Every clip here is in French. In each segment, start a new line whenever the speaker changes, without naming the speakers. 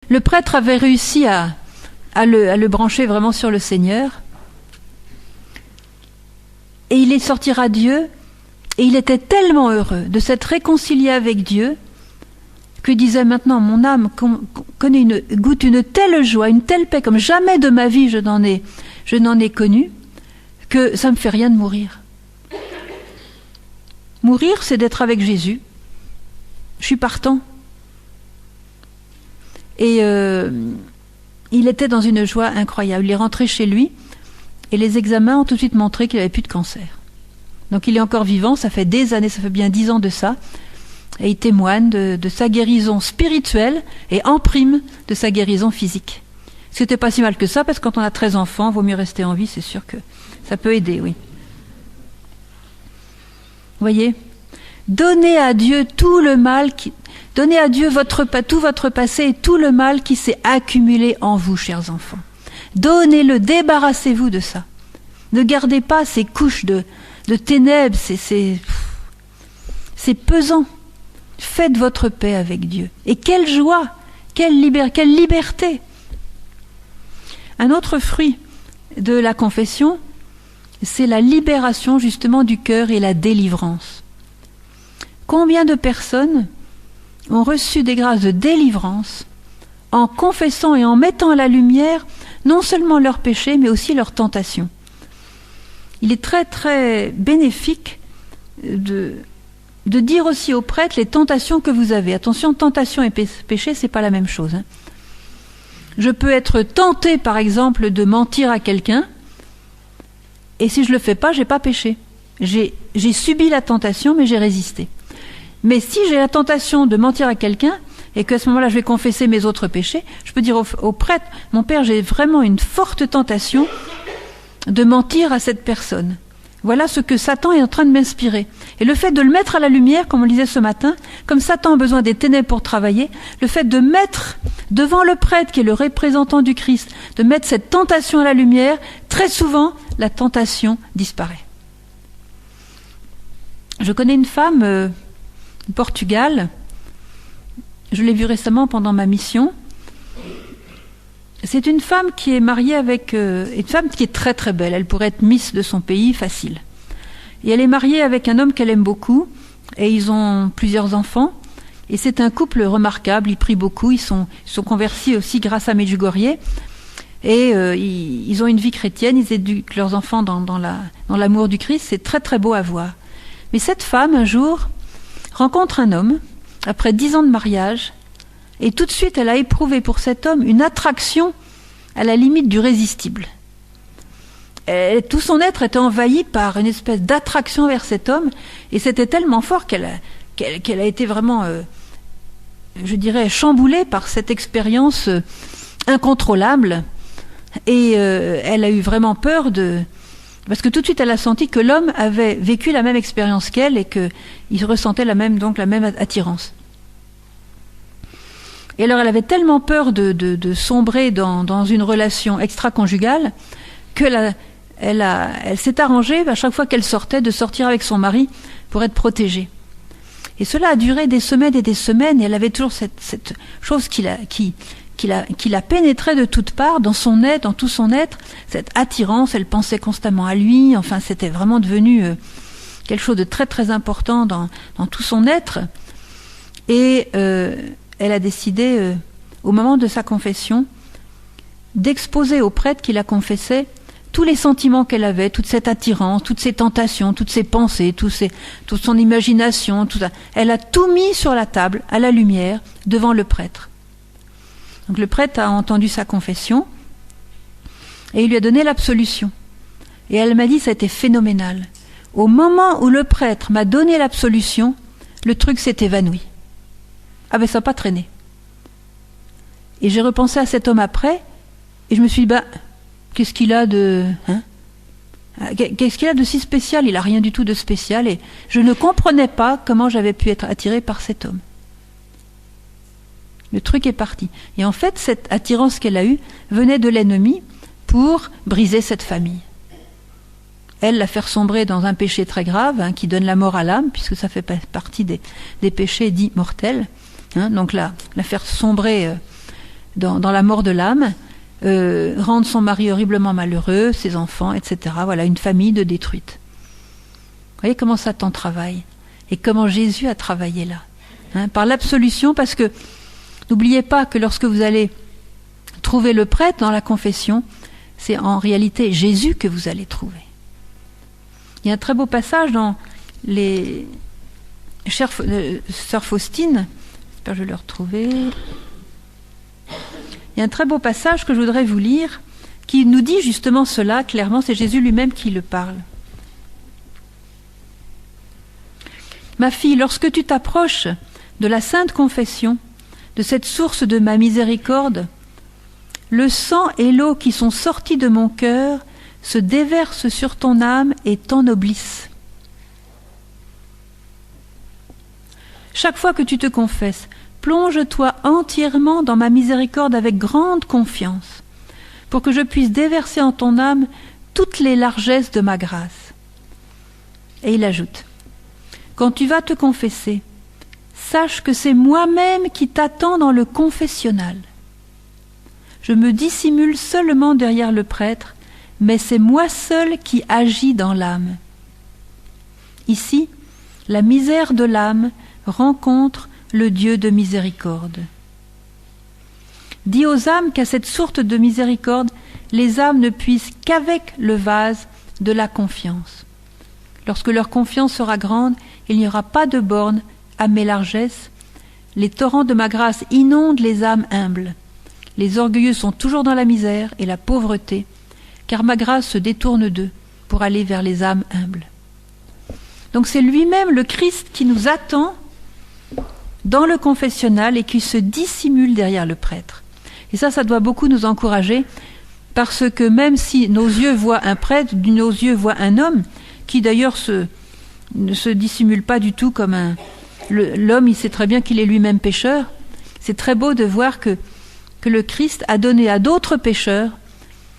Le prêtre avait réussi à le brancher vraiment sur le Seigneur. Et il est sorti radieux, et il était tellement heureux de s'être réconcilié avec Dieu, que disait maintenant, mon âme goûte une telle joie, une telle paix, comme jamais de ma vie je n'en ai connu, que ça me fait rien de mourir. Mourir, c'est d'être avec Jésus. Je suis partant. Et il était dans une joie incroyable. Il est rentré chez lui, et les examens ont tout de suite montré qu'il n'avait plus de cancer. Donc il est encore vivant, ça fait des années, ça fait bien 10 ans de ça, et il témoigne de sa guérison spirituelle et en prime de sa guérison physique. C'était pas si mal que ça, parce que quand on a 13 enfants, il vaut mieux rester en vie, c'est sûr que ça peut aider, oui. Vous voyez, donnez à Dieu tout le mal, donnez à Dieu tout votre passé et tout le mal qui s'est accumulé en vous, chers enfants. Donnez-le, débarrassez-vous de ça. Ne gardez pas ces couches de ténèbres, c'est pesant. Faites votre paix avec Dieu. Et quelle joie, quelle liberté. Un autre fruit de la confession, c'est la libération justement du cœur et la délivrance. Combien de personnes ont reçu des grâces de délivrance en confessant et en mettant à la lumière non seulement leurs péchés, mais aussi leurs tentations. Il est très très bénéfique de dire aussi aux prêtres les tentations que vous avez. Attention, tentation et péché, c'est pas la même chose. Je peux être tenté, par exemple, de mentir à quelqu'un, et si je le fais pas, j'ai pas péché. J'ai subi la tentation, mais j'ai résisté. Mais si j'ai la tentation de mentir à quelqu'un, et qu'à ce moment-là, je vais confesser mes autres péchés, je peux dire au prêtre, mon père, j'ai vraiment une forte tentation de mentir à cette personne. Voilà ce que Satan est en train de m'inspirer. Et le fait de le mettre à la lumière, comme on le disait ce matin, comme Satan a besoin des ténèbres pour travailler, le fait de mettre devant le prêtre, qui est le représentant du Christ, de mettre cette tentation à la lumière, très souvent, la tentation disparaît. Je connais une femme du Portugal, je l'ai vue récemment pendant ma mission. C'est une femme qui est mariée avec une femme qui est très très belle. Elle pourrait être Miss de son pays, facile. Et elle est mariée avec un homme qu'elle aime beaucoup, et ils ont plusieurs enfants. Et c'est un couple remarquable, ils prient beaucoup, ils sont convertis aussi grâce à Medjugorje. Et ils ont une vie chrétienne, ils éduquent leurs enfants dans l'amour du Christ, c'est très très beau à voir. Mais cette femme, un jour, rencontre un homme, après 10 ans de mariage, et tout de suite, elle a éprouvé pour cet homme une attraction à la limite du résistible. Tout son être était envahi par une espèce d'attraction vers cet homme, et c'était tellement fort qu'elle a été vraiment, je dirais, chamboulée par cette expérience incontrôlable, et elle a eu vraiment peur parce que tout de suite, elle a senti que l'homme avait vécu la même expérience qu'elle, et qu'il ressentait la même attirance. Et alors elle avait tellement peur de sombrer dans une relation extra-conjugale que elle s'est arrangée à chaque fois qu'elle sortait de sortir avec son mari pour être protégée. Et cela a duré des semaines et des semaines, et elle avait toujours cette chose qui la pénétrait de toutes parts, dans son être, dans tout son être, cette attirance. Elle pensait constamment à lui, enfin c'était vraiment devenu quelque chose de très très important dans tout son être. Et elle a décidé, au moment de sa confession, d'exposer au prêtre qui la confessait tous les sentiments qu'elle avait, toute cette attirance, toutes ses tentations, toutes ses pensées, toute son imagination, tout ça. Elle a tout mis sur la table, à la lumière, devant le prêtre. Donc le prêtre a entendu sa confession et il lui a donné l'absolution. Et elle m'a dit, ça a été phénoménal. Au moment où le prêtre m'a donné l'absolution, le truc s'est évanoui. Ah ben ça n'a pas traîné. Et j'ai repensé à cet homme après, et je me suis dit, qu'est-ce qu'il a de... qu'est-ce qu'il a de si spécial? Il n'a rien du tout de spécial, et je ne comprenais pas comment j'avais pu être attirée par cet homme. Le truc est parti. Et en fait, cette attirance qu'elle a eue venait de l'ennemi pour briser cette famille. Elle, la faire sombrer dans un péché très grave, qui donne la mort à l'âme, puisque ça fait partie des péchés dits mortels. Donc la faire sombrer dans la mort de l'âme, rendre son mari horriblement malheureux, ses enfants, etc. Voilà, une famille de détruite. Vous voyez comment Satan travaille et comment Jésus a travaillé là. Par l'absolution, parce que n'oubliez pas que lorsque vous allez trouver le prêtre dans la confession, c'est en réalité Jésus que vous allez trouver. Il y a un très beau passage dans les Sœur Faustine, j'espère que je vais le retrouver. Il y a un très beau passage que je voudrais vous lire qui nous dit justement cela, clairement, c'est Jésus lui-même qui le parle. Ma fille, lorsque tu t'approches de la sainte confession, de cette source de ma miséricorde, le sang et l'eau qui sont sortis de mon cœur se déversent sur ton âme et t'ennoblissent. Chaque fois que tu te confesses, plonge-toi entièrement dans ma miséricorde avec grande confiance, pour que je puisse déverser en ton âme toutes les largesses de ma grâce. Et il ajoute, quand tu vas te confesser, sache que c'est moi-même qui t'attends dans le confessionnal. Je me dissimule seulement derrière le prêtre, mais c'est moi seul qui agis dans l'âme. Ici, la misère de l'âme rencontre le Dieu de miséricorde. Dis aux âmes qu'à cette source de miséricorde, les âmes ne puissent qu'avec le vase de la confiance. Lorsque leur confiance sera grande, il n'y aura pas de borne à mes largesses. Les torrents de ma grâce inondent les âmes humbles. Les orgueilleux sont toujours dans la misère et la pauvreté, car ma grâce se détourne d'eux pour aller vers les âmes humbles. Donc c'est lui-même, le Christ, qui nous attend dans le confessionnal et qui se dissimule derrière le prêtre. Et ça doit beaucoup nous encourager, parce que même si nos yeux voient un prêtre, nos yeux voient un homme, qui d'ailleurs ne se dissimule pas du tout comme l'homme, il sait très bien qu'il est lui-même pécheur. C'est très beau de voir que le Christ a donné à d'autres pécheurs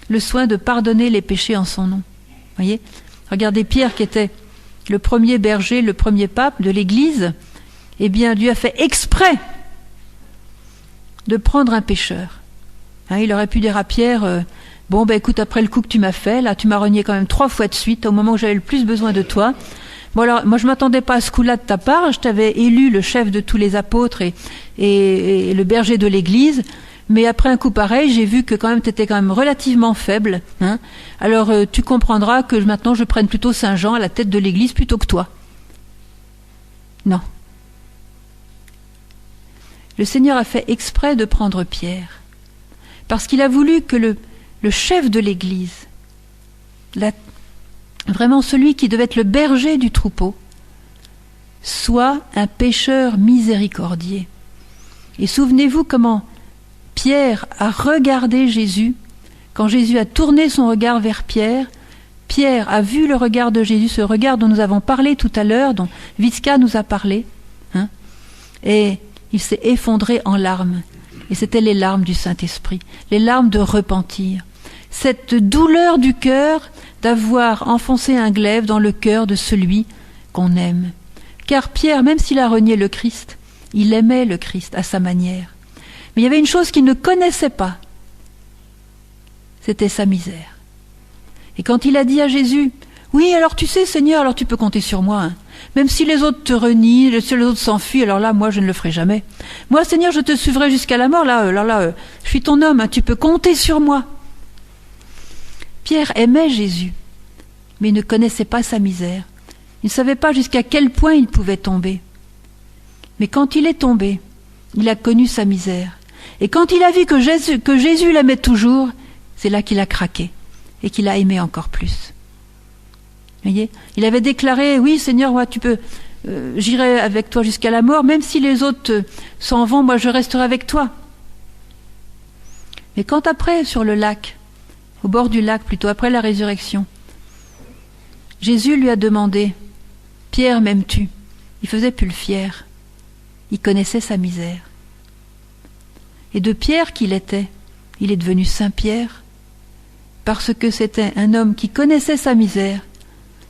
le soin de pardonner les péchés en son nom. Voyez ? Regardez Pierre, qui était le premier berger, le premier pape de l'Église. Eh bien, Dieu a fait exprès de prendre un pécheur. Il aurait pu dire à Pierre, écoute, après le coup que tu m'as fait, là, tu m'as renié quand même 3 fois de suite, au moment où j'avais le plus besoin de toi. Bon, alors, moi, je m'attendais pas à ce coup-là de ta part, je t'avais élu le chef de tous les apôtres et le berger de l'Église, mais après un coup pareil, j'ai vu que quand même, t'étais quand même relativement faible, Alors, tu comprendras que maintenant, je prenne plutôt Saint Jean à la tête de l'Église plutôt que toi. Non. Le Seigneur a fait exprès de prendre Pierre, parce qu'il a voulu que le chef de l'Église, vraiment celui qui devait être le berger du troupeau, soit un pécheur miséricordieux. Et souvenez-vous comment Pierre a regardé Jésus. Quand Jésus a tourné son regard vers Pierre, Pierre a vu le regard de Jésus, ce regard dont nous avons parlé tout à l'heure, dont Vitska nous a parlé, et il s'est effondré en larmes. Et c'était les larmes du Saint-Esprit, les larmes de repentir. Cette douleur du cœur d'avoir enfoncé un glaive dans le cœur de celui qu'on aime. Car Pierre, même s'il a renié le Christ, il aimait le Christ à sa manière. Mais il y avait une chose qu'il ne connaissait pas, c'était sa misère. Et quand il a dit à Jésus, « Oui, alors tu sais, Seigneur, alors tu peux compter sur moi. Même si les autres te renient, si les autres s'enfuient, alors là, moi, je ne le ferai jamais. Moi, Seigneur, je te suivrai jusqu'à la mort. Là, je suis ton homme, tu peux compter sur moi. » Pierre aimait Jésus, mais il ne connaissait pas sa misère. Il ne savait pas jusqu'à quel point il pouvait tomber. Mais quand il est tombé, il a connu sa misère. Et quand il a vu que Jésus l'aimait toujours, c'est là qu'il a craqué et qu'il a aimé encore plus. Voyez, il avait déclaré, oui Seigneur, moi, tu peux, j'irai avec toi jusqu'à la mort, même si les autres s'en vont, moi je resterai avec toi. Mais quand après, sur le lac, au bord du lac, plutôt après la résurrection, Jésus lui a demandé, Pierre, m'aimes-tu? Il faisait plus le fier, il connaissait sa misère. Et de Pierre qu'il était, il est devenu Saint Pierre, parce que c'était un homme qui connaissait sa misère,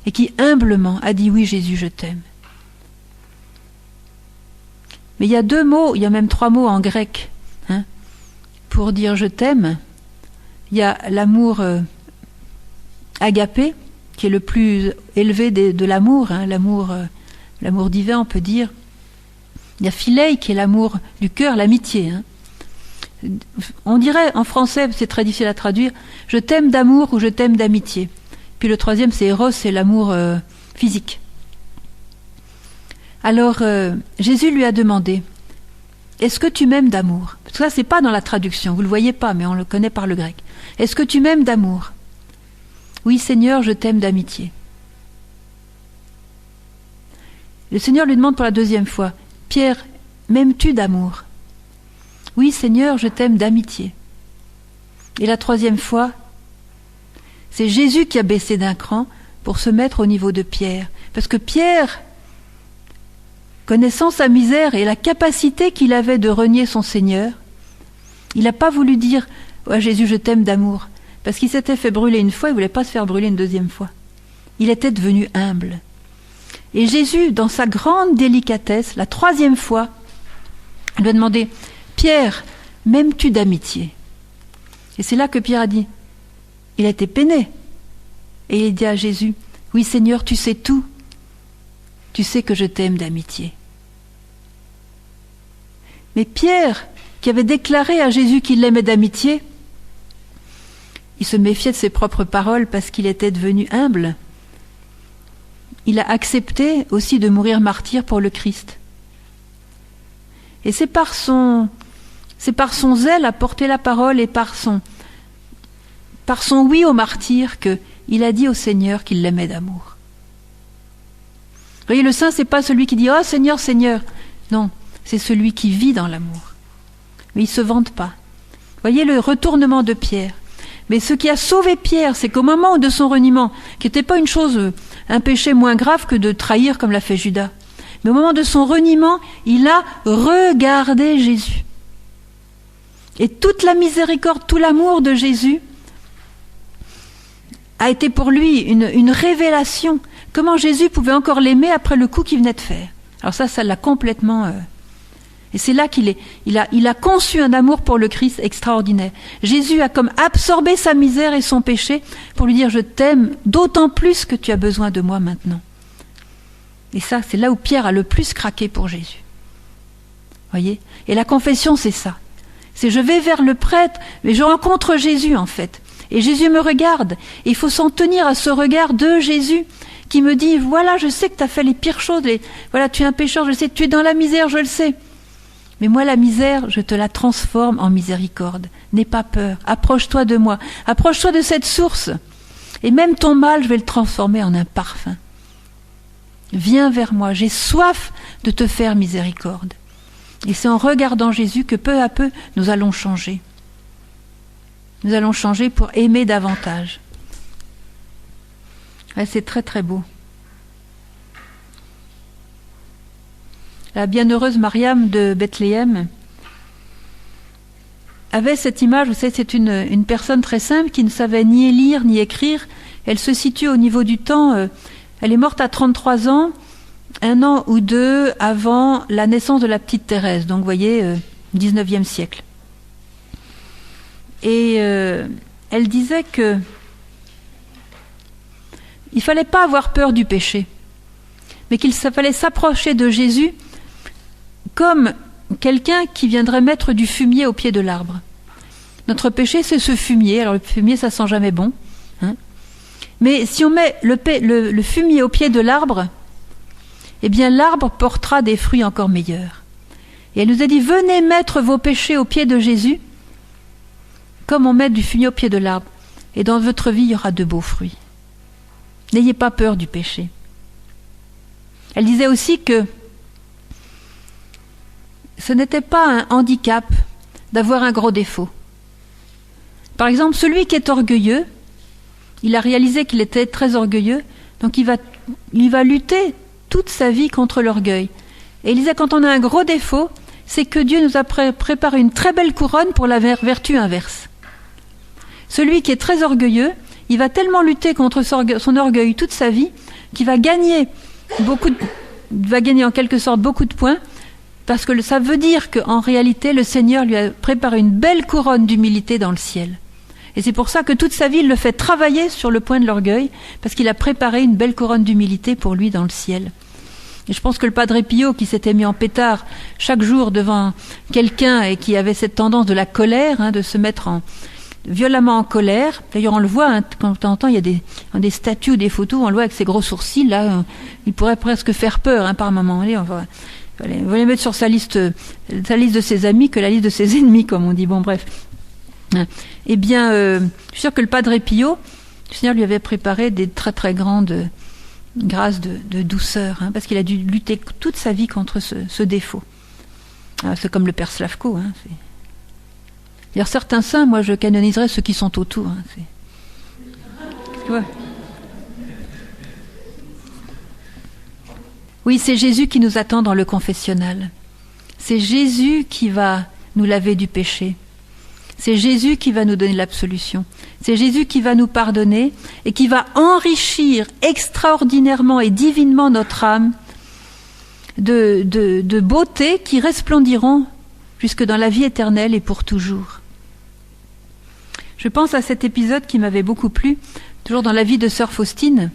et qui humblement a dit « Oui, Jésus, je t'aime ». Mais il y a 2 mots, il y a même 3 mots en grec, pour dire je t'aime. Il y a l'amour agapé, qui est le plus élevé de l'amour, hein, l'amour divin, on peut dire. Il y a philéi, qui est l'amour du cœur, l'amitié. Hein. On dirait en français, c'est très difficile à traduire, je t'aime d'amour ou je t'aime d'amitié. Puis le troisième, c'est Eros, c'est l'amour physique. Alors, Jésus lui a demandé, est-ce que tu m'aimes d'amour? Parce que ça, c'est pas dans la traduction, vous le voyez pas, mais on le connaît par le grec. Est-ce que tu m'aimes d'amour? Oui, Seigneur, je t'aime d'amitié. Le Seigneur lui demande pour la deuxième fois, Pierre, m'aimes-tu d'amour? Oui, Seigneur, je t'aime d'amitié. Et la troisième fois, c'est Jésus qui a baissé d'un cran pour se mettre au niveau de Pierre. Parce que Pierre, connaissant sa misère et la capacité qu'il avait de renier son Seigneur, il n'a pas voulu dire « Jésus, je t'aime d'amour », parce qu'il s'était fait brûler une fois, il ne voulait pas se faire brûler une deuxième fois. Il était devenu humble. Et Jésus, dans sa grande délicatesse, la troisième fois, lui a demandé « Pierre, m'aimes-tu d'amitié ?» Et c'est là que Pierre a dit, il a été peiné. Et il dit à Jésus, « Oui Seigneur, tu sais tout. Tu sais que je t'aime d'amitié. » Mais Pierre, qui avait déclaré à Jésus qu'il l'aimait d'amitié, il se méfiait de ses propres paroles parce qu'il était devenu humble. Il a accepté aussi de mourir martyr pour le Christ. Et c'est par son zèle à porter la parole et par son oui au martyr qu'il a dit au Seigneur qu'il l'aimait d'amour. Vous voyez, le saint, c'est pas celui qui dit « Oh Seigneur, Seigneur !» Non, c'est celui qui vit dans l'amour. Mais il ne se vante pas. Vous voyez le retournement de Pierre. Mais ce qui a sauvé Pierre, c'est qu'au moment de son reniement, qui n'était pas une chose, un péché moins grave que de trahir comme l'a fait Judas, mais au moment de son reniement, il a regardé Jésus. Et toute la miséricorde, tout l'amour de Jésus a été pour lui une révélation. Comment Jésus pouvait encore l'aimer après le coup qu'il venait de faire. Alors ça l'a complètement... Et c'est là il a conçu un amour pour le Christ extraordinaire. Jésus a comme absorbé sa misère et son péché pour lui dire « Je t'aime d'autant plus que tu as besoin de moi maintenant. » Et ça, c'est là où Pierre a le plus craqué pour Jésus. Voyez ? Et la confession, c'est ça. C'est je vais vers le prêtre, mais je rencontre Jésus en fait. Et Jésus me regarde. Et il faut s'en tenir à ce regard de Jésus qui me dit « Voilà, je sais que tu as fait les pires choses. Voilà, tu es un pécheur, je le sais. Tu es dans la misère, je le sais. Mais moi, la misère, je te la transforme en miséricorde. N'aie pas peur. Approche-toi de moi. Approche-toi de cette source. Et même ton mal, je vais le transformer en un parfum. Viens vers moi. J'ai soif de te faire miséricorde. » Et c'est en regardant Jésus que peu à peu, nous allons changer. Nous allons changer pour aimer davantage. Ouais, c'est très très beau. La bienheureuse Mariam de Bethléem avait cette image, vous savez, c'est une personne très simple qui ne savait ni lire ni écrire. Elle se situe au niveau du temps. Elle est morte à 33 ans, 1 an ou 2 avant la naissance de la petite Thérèse. Donc, vous voyez, 19e siècle. Et elle disait que il ne fallait pas avoir peur du péché, mais qu'il fallait s'approcher de Jésus comme quelqu'un qui viendrait mettre du fumier au pied de l'arbre. Notre péché, c'est ce fumier. Alors le fumier, ça sent jamais bon. Hein. Mais si on met le fumier au pied de l'arbre, eh bien l'arbre portera des fruits encore meilleurs. Et elle nous a dit, venez mettre vos péchés au pied de Jésus, comme on met du fumier au pied de l'arbre. Et dans votre vie, il y aura de beaux fruits. N'ayez pas peur du péché. Elle disait aussi que ce n'était pas un handicap d'avoir un gros défaut. Par exemple, celui qui est orgueilleux, il a réalisé qu'il était très orgueilleux, donc il va lutter toute sa vie contre l'orgueil. Et il disait, quand on a un gros défaut, c'est que Dieu nous a préparé une très belle couronne pour la vertu inverse. Celui qui est très orgueilleux, il va tellement lutter contre son orgueil toute sa vie qu'il va gagner en quelque sorte beaucoup de points, parce que ça veut dire qu'en réalité, le Seigneur lui a préparé une belle couronne d'humilité dans le ciel. Et c'est pour ça que toute sa vie, il le fait travailler sur le point de l'orgueil, parce qu'il a préparé une belle couronne d'humilité pour lui dans le ciel. Et je pense que le Padre Pio, qui s'était mis en pétard chaque jour devant quelqu'un et qui avait cette tendance de la colère, de se mettre violemment en colère. D'ailleurs, on le voit, quand de temps en temps, il y a des statues ou des photos, on le voit avec ses gros sourcils, là, il pourrait presque faire peur, par moment. Il va les mettre sur sa liste de ses amis que la liste de ses ennemis, comme on dit. Bon, bref. Eh bien, je suis sûre que le Padre Pio, le Seigneur lui avait préparé des très très grandes grâces de douceur, parce qu'il a dû lutter toute sa vie contre ce défaut. C'est comme le Père Slavko. D'ailleurs, certains saints, moi je canoniserais ceux qui sont autour. Ouais. Oui, c'est Jésus qui nous attend dans le confessionnal. C'est Jésus qui va nous laver du péché. C'est Jésus qui va nous donner l'absolution. C'est Jésus qui va nous pardonner et qui va enrichir extraordinairement et divinement notre âme de beautés qui resplendiront jusque dans la vie éternelle et pour toujours. Je pense à cet épisode qui m'avait beaucoup plu, toujours dans la vie de sœur Faustine.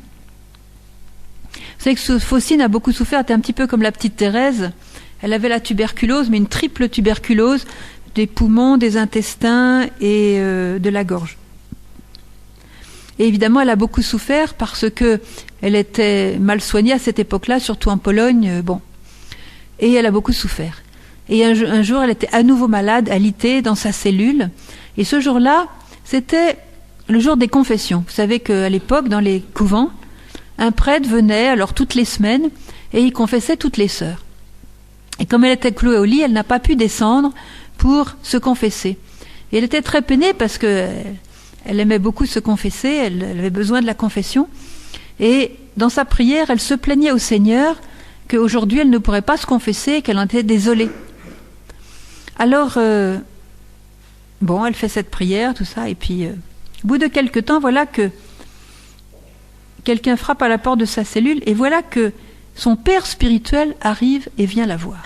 Vous savez que Faustine a beaucoup souffert, elle était un petit peu comme la petite Thérèse. Elle avait la tuberculose, mais une triple tuberculose, des poumons, des intestins et de la gorge. Et évidemment, elle a beaucoup souffert parce que elle était mal soignée à cette époque-là, surtout en Pologne. Et elle a beaucoup souffert. Et un jour, elle était à nouveau malade, alitée dans sa cellule. Et ce jour-là, c'était le jour des confessions. Vous savez qu'à l'époque, dans les couvents, un prêtre venait alors toutes les semaines et il confessait toutes les sœurs. Et comme elle était clouée au lit, elle n'a pas pu descendre pour se confesser. Et elle était très peinée parce que elle aimait beaucoup se confesser, elle avait besoin de la confession. Et dans sa prière, elle se plaignait au Seigneur qu'aujourd'hui elle ne pourrait pas se confesser et qu'elle en était désolée. Alors, elle fait cette prière, tout ça, et puis au bout de quelque temps, voilà que quelqu'un frappe à la porte de sa cellule, et voilà que son père spirituel arrive et vient la voir.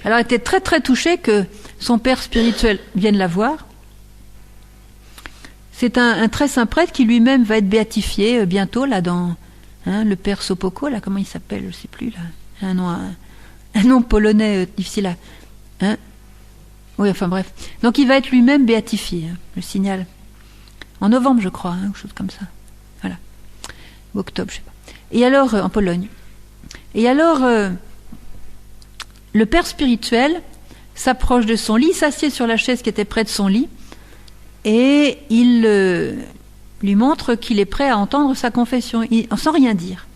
Alors elle était très très touchée que son père spirituel vienne la voir. C'est un très saint prêtre qui lui-même va être béatifié bientôt, là, dans le père Sopoko, là, comment il s'appelle, je ne sais plus, là, un nom polonais difficile à... Oui, enfin bref. Donc il va être lui-même béatifié, je le signale. En novembre, je crois, ou chose comme ça. Voilà. Ou octobre, je sais pas. Et alors, en Pologne. Et alors, le père spirituel s'approche de son lit, s'assied sur la chaise qui était près de son lit, et il lui montre qu'il est prêt à entendre sa confession, sans rien dire.